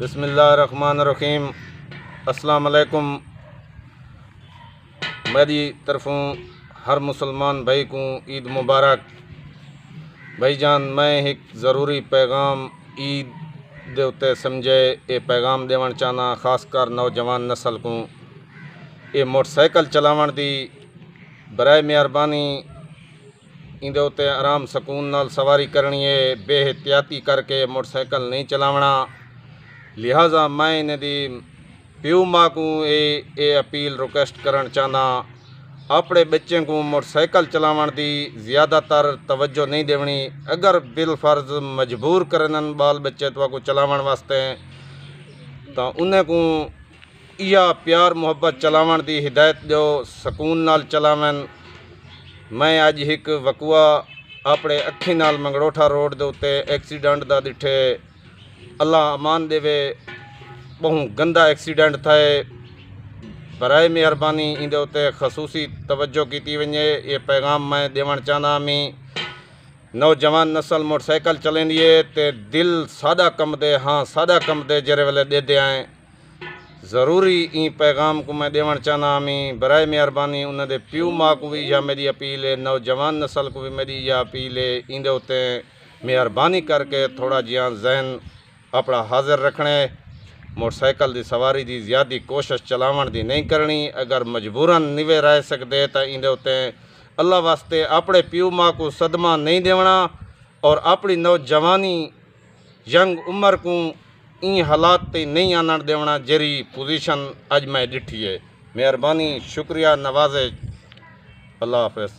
बिस्मिल्लाहिर्रहमानिर्रहीम। अस्सलाम वालेकुम। मेरी तरफों हर मुसलमान भाई को ईद मुबारक। भाईजान, मैं एक ज़रूरी पैगाम ईद दे उत्ते समझे ये पैगाम देवण चाहना, खासकर नौजवान नस्ल को। ये मोटरसाइकिल चलावन दी बराए मेहरबानी इंदे उत्ते आराम सकून नाल सवारी करनी है, बेहतियाती करके मोटरसाइकिल नहीं चलावना। लिहाजा मैं इन्हें दी प्यू माँ को ये अपील रिक्वेस्ट करना चाहना, अपने बच्चे को मोटरसाइकिल चलावन दी ज़्यादातर तवज्जो नहीं देवनी। अगर बिलफर्ज मजबूर करन बाल बच्चे तो को चलावन वास्ते तो उन्हें को या प्यार मुहब्बत चलावन दी हिदायत दो, सकून नाल चलावन। मैं अज एक वकुआ अपने अखी नाल मंगड़ोठा रोड दे उत्ते एक्सीडेंट दा दिठे। अल्लाह अमान देवे, बहुत गंदा एक्सीडेंट थाए। बराए मेहरबानी इंदे उत्ते खसूसी तवज्जो की वने। ये पैगाम मैं देवण चाहना मी नौजवान नस्ल मोटरसाइकिल चलेंदी है ते दिल सादा कम दे, हाँ सादा कम दे जरे वेले दे दे आए। ज़रूरी ई पैगाम को मैं देवण चाहना मी। बराए मेहरबानी उन्हें प्यू माँ को भी यह मेरी अपील है, नौजवान नस्ल को भी मेरी यह अपील है, इंदे उत्ते मेहरबानी करके थोड़ा जिया जहन अपना हाजिर रखने। मोटरसाइकिल की सवारी की ज़्यादा कोशिश चलावन की नहीं करनी। अगर मजबूरन निवे रह सकते तो इंदे उत्ते अल्लाह वास्ते अपने प्यू माँ को सदमा नहीं देवना और अपनी नौजवानी यंग उम्र को इन हालात पे नहीं आनण देवना जेरी पोजीशन अज मैं डिठी है। मेहरबानी, शुक्रिया, नवाजे। अल्लाह हाफ़िज़।